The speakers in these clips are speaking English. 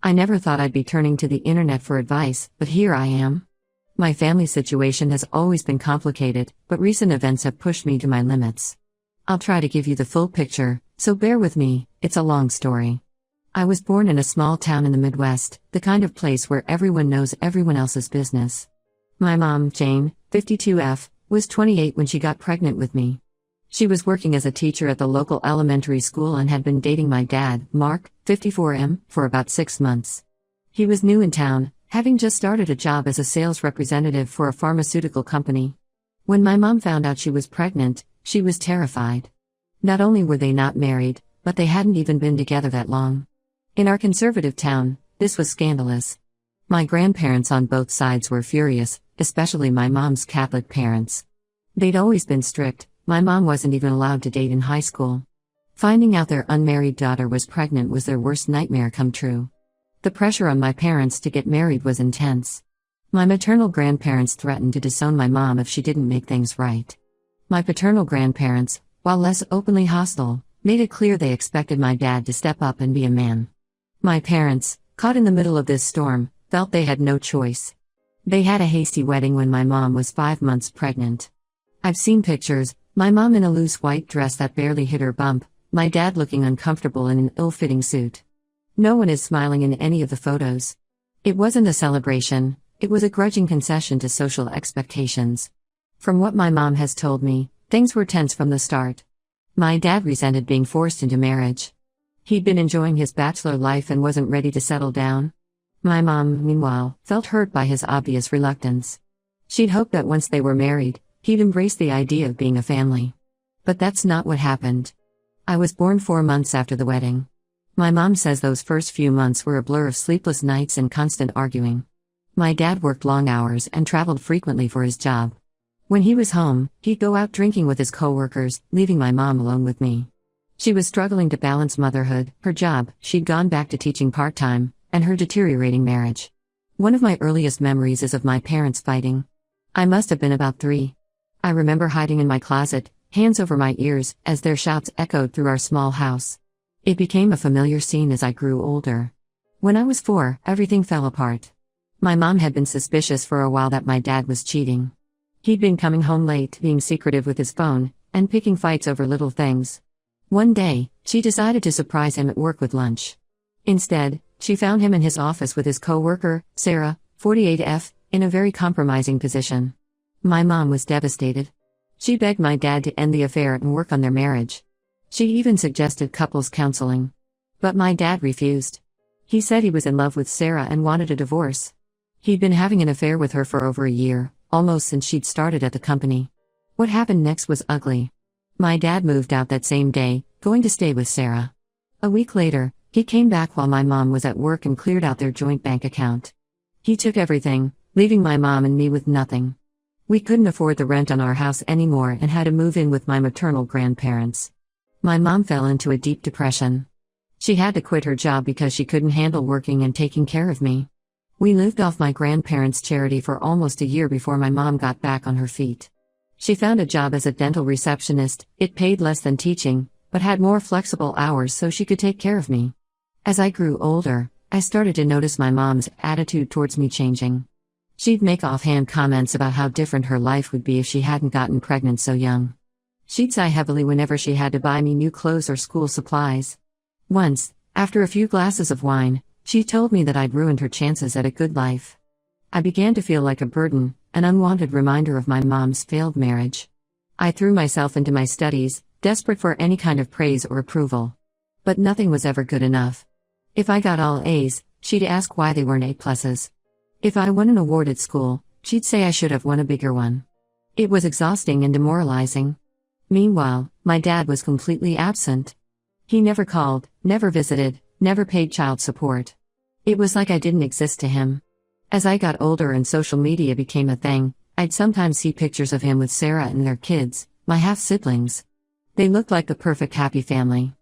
I never thought I'd be turning to the internet for advice, but here I am. My family situation has always been complicated, but recent events have pushed me to my limits. I'll try to give you the full picture, so bear with me, it's a long story. I was born in a small town in the Midwest, the kind of place where everyone knows everyone else's business. My mom, Jane, 52F, was 28 when she got pregnant with me. She was working as a teacher at the local elementary school and had been dating my dad, Mark, 54M, for about 6 months. He was new in town, having just started a job as a sales representative for a pharmaceutical company. When my mom found out she was pregnant, she was terrified. Not only were they not married, but they hadn't even been together that long. In our conservative town, this was scandalous. My grandparents on both sides were furious, especially my mom's Catholic parents. They'd always been strict. My mom wasn't even allowed to date in high school. Finding out their unmarried daughter was pregnant was their worst nightmare come true. The pressure on my parents to get married was intense. My maternal grandparents threatened to disown my mom if she didn't make things right. My paternal grandparents, while less openly hostile, made it clear they expected my dad to step up and be a man. My parents, caught in the middle of this storm, felt they had no choice. They had a hasty wedding when my mom was 5 months pregnant. I've seen pictures, my mom in a loose white dress that barely hit her bump, my dad looking uncomfortable in an ill-fitting suit. No one is smiling in any of the photos. It wasn't a celebration, it was a grudging concession to social expectations. From what my mom has told me, things were tense from the start. My dad resented being forced into marriage. He'd been enjoying his bachelor life and wasn't ready to settle down. My mom, meanwhile, felt hurt by his obvious reluctance. She'd hoped that once they were married, he'd embrace the idea of being a family. But that's not what happened. I was born 4 months after the wedding. My mom says those first few months were a blur of sleepless nights and constant arguing. My dad worked long hours and traveled frequently for his job. When he was home, he'd go out drinking with his coworkers, leaving my mom alone with me. She was struggling to balance motherhood, her job, she'd gone back to teaching part-time, and her deteriorating marriage. One of my earliest memories is of my parents fighting. I must have been about 3. I remember hiding in my closet, hands over my ears, as their shouts echoed through our small house. It became a familiar scene as I grew older. When I was 4, everything fell apart. My mom had been suspicious for a while that my dad was cheating. He'd been coming home late, being secretive with his phone, and picking fights over little things. One day, she decided to surprise him at work with lunch. Instead, she found him in his office with his coworker, Sarah, 48F, in a very compromising position. My mom was devastated. She begged my dad to end the affair and work on their marriage. She even suggested couples counseling. But my dad refused. He said he was in love with Sarah and wanted a divorce. He'd been having an affair with her for over a year, almost since she'd started at the company. What happened next was ugly. My dad moved out that same day, going to stay with Sarah. A week later, he came back while my mom was at work and cleared out their joint bank account. He took everything, leaving my mom and me with nothing. We couldn't afford the rent on our house anymore and had to move in with my maternal grandparents. My mom fell into a deep depression. She had to quit her job because she couldn't handle working and taking care of me. We lived off my grandparents' charity for almost a year before my mom got back on her feet. She found a job as a dental receptionist. It paid less than teaching, but had more flexible hours so she could take care of me. As I grew older, I started to notice my mom's attitude towards me changing. She'd make offhand comments about how different her life would be if she hadn't gotten pregnant so young. She'd sigh heavily whenever she had to buy me new clothes or school supplies. Once, after a few glasses of wine, she told me that I'd ruined her chances at a good life. I began to feel like a burden, an unwanted reminder of my mom's failed marriage. I threw myself into my studies, desperate for any kind of praise or approval. But nothing was ever good enough. If I got all A's, she'd ask why they weren't A+. If I won an award at school, she'd say I should have won a bigger one. It was exhausting and demoralizing. Meanwhile, my dad was completely absent. He never called, never visited, never paid child support. It was like I didn't exist to him. As I got older and social media became a thing, I'd sometimes see pictures of him with Sarah and their kids, my half-siblings. They looked like the perfect happy family.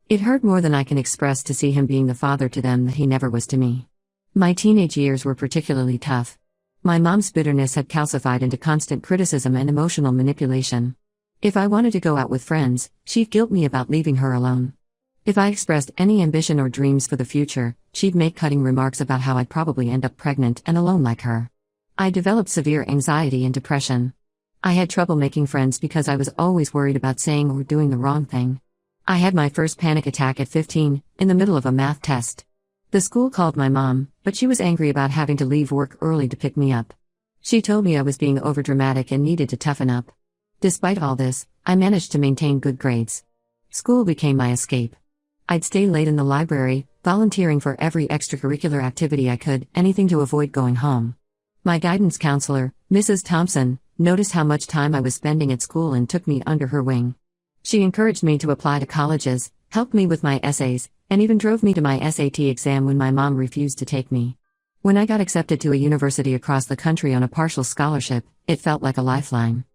It hurt more than I can express to see him being the father to them that he never was to me. My teenage years were particularly tough. My mom's bitterness had calcified into constant criticism and emotional manipulation. If I wanted to go out with friends, she'd guilt me about leaving her alone. If I expressed any ambition or dreams for the future, she'd make cutting remarks about how I'd probably end up pregnant and alone like her. I developed severe anxiety and depression. I had trouble making friends because I was always worried about saying or doing the wrong thing. I had my first panic attack at 15, in the middle of a math test. The school called my mom, but she was angry about having to leave work early to pick me up. She told me I was being overdramatic and needed to toughen up. Despite all this, I managed to maintain good grades. School became my escape. I'd stay late in the library, volunteering for every extracurricular activity I could, anything to avoid going home. My guidance counselor, Mrs. Thompson, noticed how much time I was spending at school and took me under her wing. She encouraged me to apply to colleges, helped me with my essays, and even drove me to my SAT exam when my mom refused to take me. When I got accepted to a university across the country on a partial scholarship, it felt like a lifeline.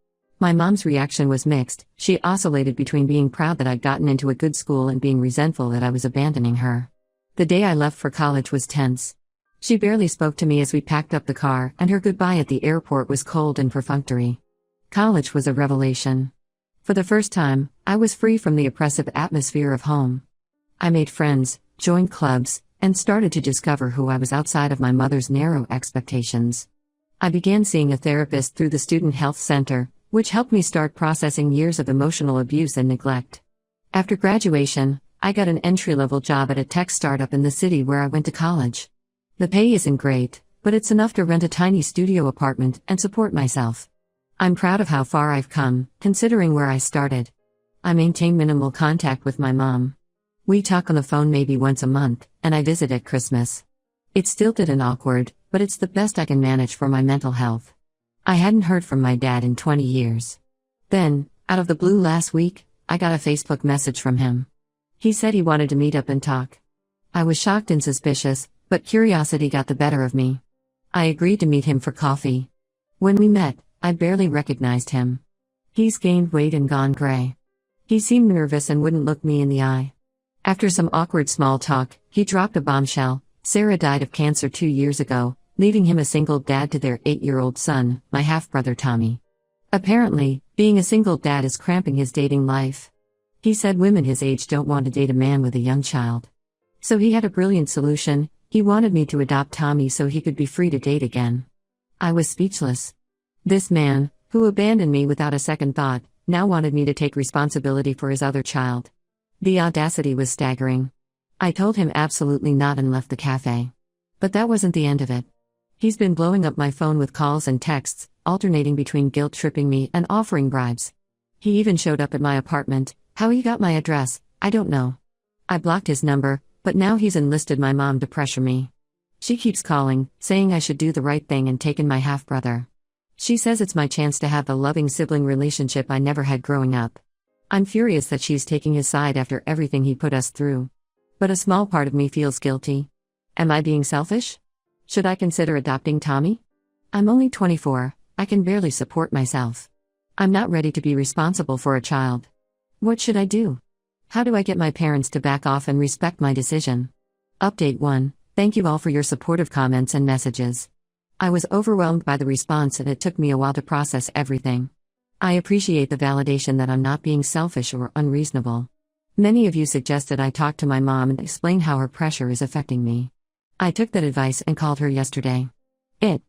My mom's reaction was mixed. She oscillated between being proud that I'd gotten into a good school and being resentful that I was abandoning her. The day I left for college was tense. She barely spoke to me as we packed up the car, and her goodbye at the airport was cold and perfunctory. College was a revelation. For the first time, I was free from the oppressive atmosphere of home. I made friends, joined clubs, and started to discover who I was outside of my mother's narrow expectations. I began seeing a therapist through the Student Health Center, which helped me start processing years of emotional abuse and neglect. After graduation, I got an entry-level job at a tech startup in the city where I went to college. The pay isn't great, but it's enough to rent a tiny studio apartment and support myself. I'm proud of how far I've come, considering where I started. I maintain minimal contact with my mom. We talk on the phone maybe once a month, and I visit at Christmas. It's stilted and awkward, but it's the best I can manage for my mental health. I hadn't heard from my dad in 20 years. Then, out of the blue last week, I got a Facebook message from him. He said he wanted to meet up and talk. I was shocked and suspicious, but curiosity got the better of me. I agreed to meet him for coffee. When we met, I barely recognized him. He's gained weight and gone gray. He seemed nervous and wouldn't look me in the eye. After some awkward small talk, he dropped a bombshell. Sarah died of cancer 2 years ago, leaving him a single dad to their 8-year-old son, my half-brother Tommy. Apparently, being a single dad is cramping his dating life. He said women his age don't want to date a man with a young child. So he had a brilliant solution. He wanted me to adopt Tommy so he could be free to date again. I was speechless. This man, who abandoned me without a second thought, now wanted me to take responsibility for his other child. The audacity was staggering. I told him absolutely not and left the cafe. But that wasn't the end of it. He's been blowing up my phone with calls and texts, alternating between guilt-tripping me and offering bribes. He even showed up at my apartment. How he got my address, I don't know. I blocked his number, but now he's enlisted my mom to pressure me. She keeps calling, saying I should do the right thing and take in my half-brother. She says it's my chance to have the loving sibling relationship I never had growing up. I'm furious that she's taking his side after everything he put us through. But a small part of me feels guilty. Am I being selfish? Should I consider adopting Tommy? I'm only 24, I can barely support myself. I'm not ready to be responsible for a child. What should I do? How do I get my parents to back off and respect my decision? Update 1. Thank you all for your supportive comments and messages. I was overwhelmed by the response and it took me a while to process everything. I appreciate the validation that I'm not being selfish or unreasonable. Many of you suggested I talk to my mom and explain how her pressure is affecting me. I took that advice and called her yesterday. It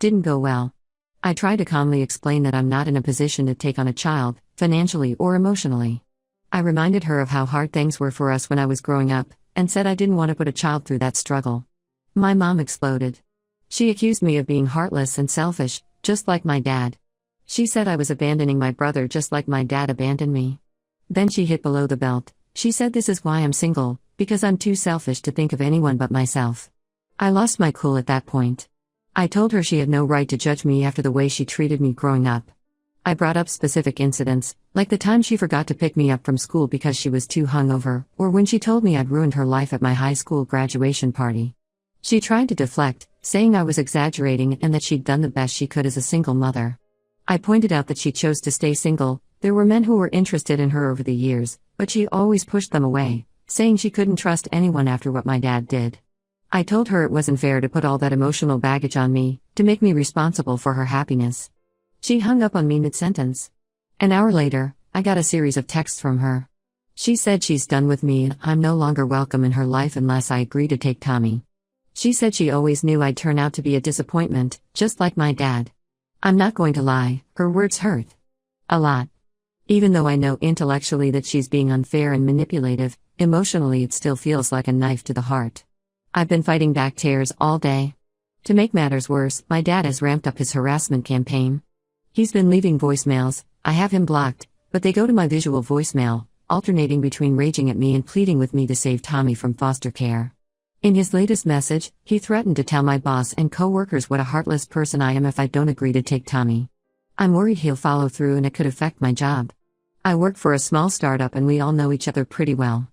didn't go well. I tried to calmly explain that I'm not in a position to take on a child, financially or emotionally. I reminded her of how hard things were for us when I was growing up, and said I didn't want to put a child through that struggle. My mom exploded. She accused me of being heartless and selfish, just like my dad. She said I was abandoning my brother just like my dad abandoned me. Then she hit below the belt. She said this is why I'm single, because I'm too selfish to think of anyone but myself. I lost my cool at that point. I told her she had no right to judge me after the way she treated me growing up. I brought up specific incidents, like the time she forgot to pick me up from school because she was too hungover, or when she told me I'd ruined her life at my high school graduation party. She tried to deflect, saying I was exaggerating and that she'd done the best she could as a single mother. I pointed out that she chose to stay single. There were men who were interested in her over the years, but she always pushed them away, saying she couldn't trust anyone after what my dad did. I told her it wasn't fair to put all that emotional baggage on me, to make me responsible for her happiness. She hung up on me mid-sentence. An hour later, I got a series of texts from her. She said she's done with me and I'm no longer welcome in her life unless I agree to take Tommy. She said she always knew I'd turn out to be a disappointment, just like my dad. I'm not going to lie, her words hurt. A lot. Even though I know intellectually that she's being unfair and manipulative, emotionally it still feels like a knife to the heart. I've been fighting back tears all day. To make matters worse, my dad has ramped up his harassment campaign. He's been leaving voicemails, I have him blocked, but they go to my visual voicemail, alternating between raging at me and pleading with me to save Tommy from foster care. In his latest message, he threatened to tell my boss and co-workers what a heartless person I am if I don't agree to take Tommy. I'm worried he'll follow through and it could affect my job. I work for a small startup and we all know each other pretty well.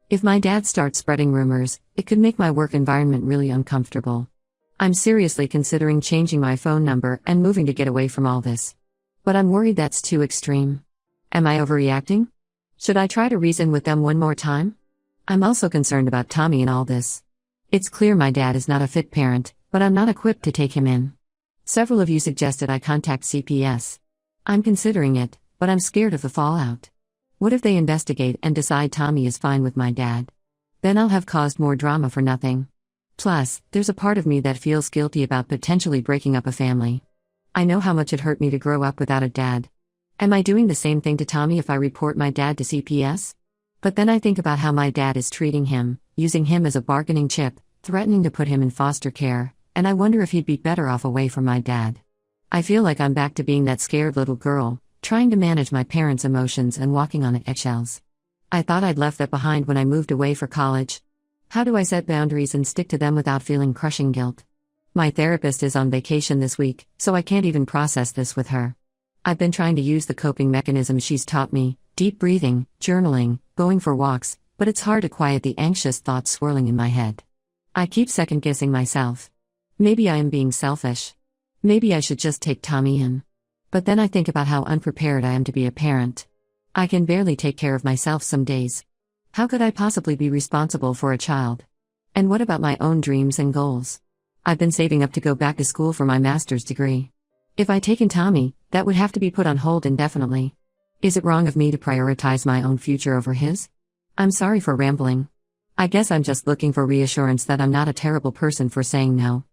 If my dad starts spreading rumors, it could make my work environment really uncomfortable. I'm seriously considering changing my phone number and moving to get away from all this. But I'm worried that's too extreme. Am I overreacting? Should I try to reason with them one more time? I'm also concerned about Tommy in all this. It's clear my dad is not a fit parent, but I'm not equipped to take him in. Several of you suggested I contact CPS. I'm considering it, but I'm scared of the fallout. What if they investigate and decide Tommy is fine with my dad? Then I'll have caused more drama for nothing. Plus, there's a part of me that feels guilty about potentially breaking up a family. I know how much it hurt me to grow up without a dad. Am I doing the same thing to Tommy if I report my dad to CPS? But then I think about how my dad is treating him, using him as a bargaining chip, threatening to put him in foster care, and I wonder if he'd be better off away from my dad. I feel like I'm back to being that scared little girl, trying to manage my parents' emotions and walking on eggshells. I thought I'd left that behind when I moved away for college. How do I set boundaries and stick to them without feeling crushing guilt? My therapist is on vacation this week, so I can't even process this with her. I've been trying to use the coping mechanism she's taught me, deep breathing, journaling, going for walks, but it's hard to quiet the anxious thoughts swirling in my head. I keep second-guessing myself. Maybe I am being selfish. Maybe I should just take Tommy in. But then I think about how unprepared I am to be a parent. I can barely take care of myself some days. How could I possibly be responsible for a child? And what about my own dreams and goals? I've been saving up to go back to school for my master's degree. If I take in Tommy, that would have to be put on hold indefinitely. Is it wrong of me to prioritize my own future over his? I'm sorry for rambling. I guess I'm just looking for reassurance that I'm not a terrible person for saying no.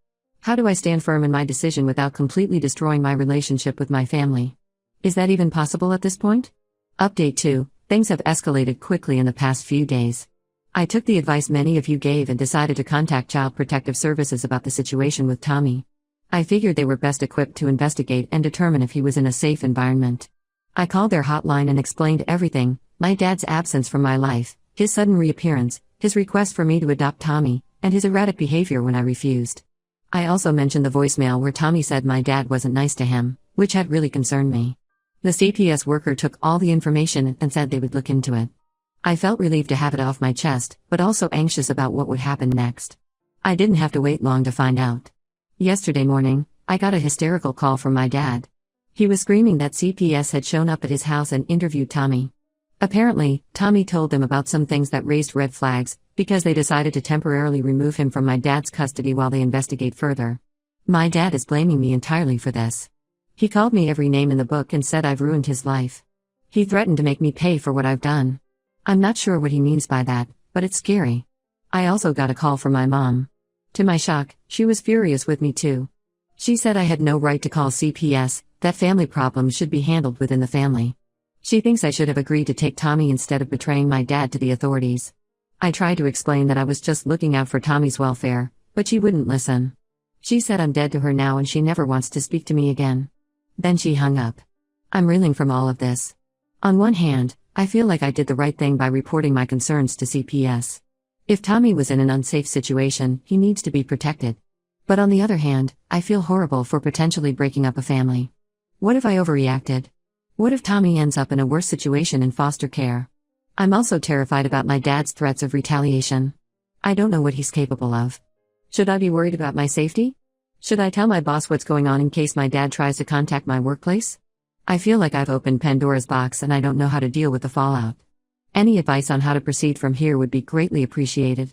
How do I stand firm in my decision without completely destroying my relationship with my family? Is that even possible at this point? Update 2. Things have escalated quickly in the past few days. I took the advice many of you gave and decided to contact Child Protective Services about the situation with Tommy. I figured they were best equipped to investigate and determine if he was in a safe environment. I called their hotline and explained everything: my dad's absence from my life, his sudden reappearance, his request for me to adopt Tommy, and his erratic behavior when I refused. I also mentioned the voicemail where Tommy said my dad wasn't nice to him, which had really concerned me. The CPS worker took all the information and said they would look into it. I felt relieved to have it off my chest, but also anxious about what would happen next. I didn't have to wait long to find out. Yesterday morning, I got a hysterical call from my dad. He was screaming that CPS had shown up at his house and interviewed Tommy. Apparently, Tommy told them about some things that raised red flags, because they decided to temporarily remove him from my dad's custody while they investigate further. My dad is blaming me entirely for this. He called me every name in the book and said I've ruined his life. He threatened to make me pay for what I've done. I'm not sure what he means by that, but it's scary. I also got a call from my mom. To my shock, she was furious with me too. She said I had no right to call CPS, that family problems should be handled within the family. She thinks I should have agreed to take Tommy instead of betraying my dad to the authorities. I tried to explain that I was just looking out for Tommy's welfare, but she wouldn't listen. She said I'm dead to her now and she never wants to speak to me again. Then she hung up. I'm reeling from all of this. On one hand, I feel like I did the right thing by reporting my concerns to CPS. If Tommy was in an unsafe situation, he needs to be protected. But on the other hand, I feel horrible for potentially breaking up a family. What if I overreacted? What if Tommy ends up in a worse situation in foster care? I'm also terrified about my dad's threats of retaliation. I don't know what he's capable of. Should I be worried about my safety? Should I tell my boss what's going on in case my dad tries to contact my workplace? I feel like I've opened Pandora's box and I don't know how to deal with the fallout. Any advice on how to proceed from here would be greatly appreciated.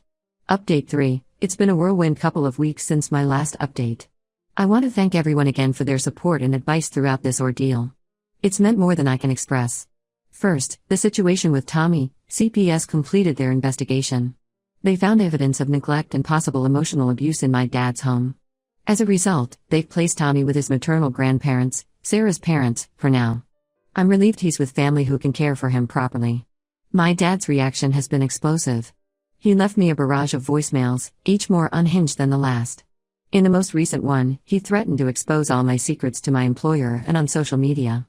Update 3. It's been a whirlwind couple of weeks since my last update. I want to thank everyone again for their support and advice throughout this ordeal. It's meant more than I can express. First, the situation with Tommy. CPS completed their investigation. They found evidence of neglect and possible emotional abuse in my dad's home. As a result, they've placed Tommy with his maternal grandparents, Sarah's parents, for now. I'm relieved he's with family who can care for him properly. My dad's reaction has been explosive. He left me a barrage of voicemails, each more unhinged than the last. In the most recent one, he threatened to expose all my secrets to my employer and on social media.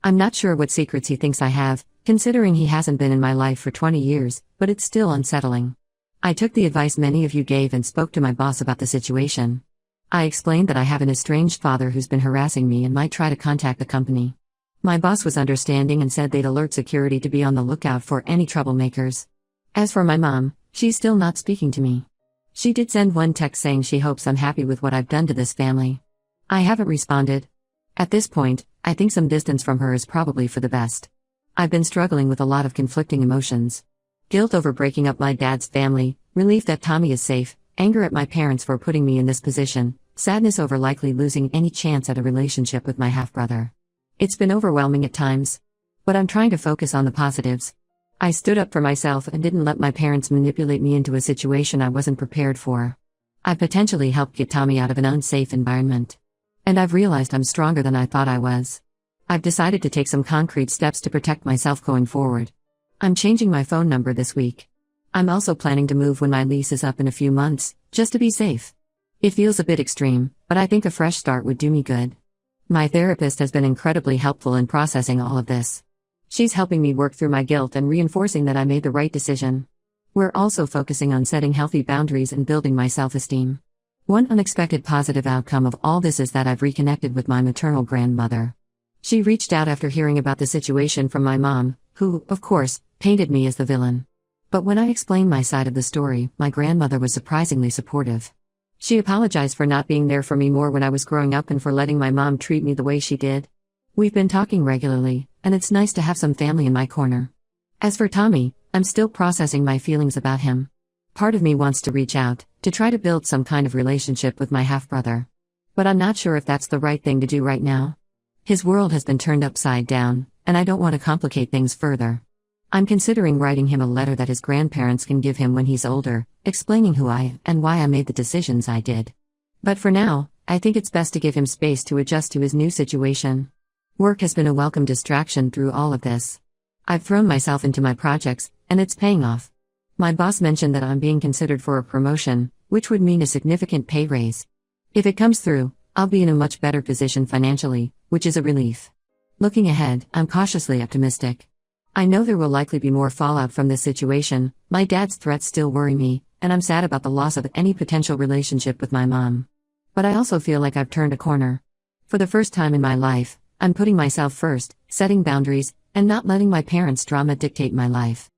I'm not sure what secrets he thinks I have, considering he hasn't been in my life for 20 years, but it's still unsettling. I took the advice many of you gave and spoke to my boss about the situation. I explained that I have an estranged father who's been harassing me and might try to contact the company. My boss was understanding and said they'd alert security to be on the lookout for any troublemakers. As for my mom, she's still not speaking to me. She did send one text saying she hopes I'm happy with what I've done to this family. I haven't responded. At this point, I think some distance from her is probably for the best. I've been struggling with a lot of conflicting emotions. Guilt over breaking up my dad's family, relief that Tommy is safe, anger at my parents for putting me in this position, sadness over likely losing any chance at a relationship with my half-brother. It's been overwhelming at times. But I'm trying to focus on the positives. I stood up for myself and didn't let my parents manipulate me into a situation I wasn't prepared for. I potentially helped get Tommy out of an unsafe environment. And I've realized I'm stronger than I thought I was. I've decided to take some concrete steps to protect myself going forward. I'm changing my phone number this week. I'm also planning to move when my lease is up in a few months, just to be safe. It feels a bit extreme, but I think a fresh start would do me good. My therapist has been incredibly helpful in processing all of this. She's helping me work through my guilt and reinforcing that I made the right decision. We're also focusing on setting healthy boundaries and building my self-esteem. One unexpected positive outcome of all this is that I've reconnected with my maternal grandmother. She reached out after hearing about the situation from my mom, who, of course, painted me as the villain. But when I explained my side of the story, my grandmother was surprisingly supportive. She apologized for not being there for me more when I was growing up and for letting my mom treat me the way she did. We've been talking regularly, and it's nice to have some family in my corner. As for Tommy, I'm still processing my feelings about him. Part of me wants to reach out, to try to build some kind of relationship with my half-brother. But I'm not sure if that's the right thing to do right now. His world has been turned upside down, and I don't want to complicate things further. I'm considering writing him a letter that his grandparents can give him when he's older, explaining who I am and why I made the decisions I did. But for now, I think it's best to give him space to adjust to his new situation. Work has been a welcome distraction through all of this. I've thrown myself into my projects, and it's paying off. My boss mentioned that I'm being considered for a promotion, which would mean a significant pay raise. If it comes through, I'll be in a much better position financially, which is a relief. Looking ahead, I'm cautiously optimistic. I know there will likely be more fallout from this situation. My dad's threats still worry me, and I'm sad about the loss of any potential relationship with my mom. But I also feel like I've turned a corner. For the first time in my life, I'm putting myself first, setting boundaries, and not letting my parents' drama dictate my life.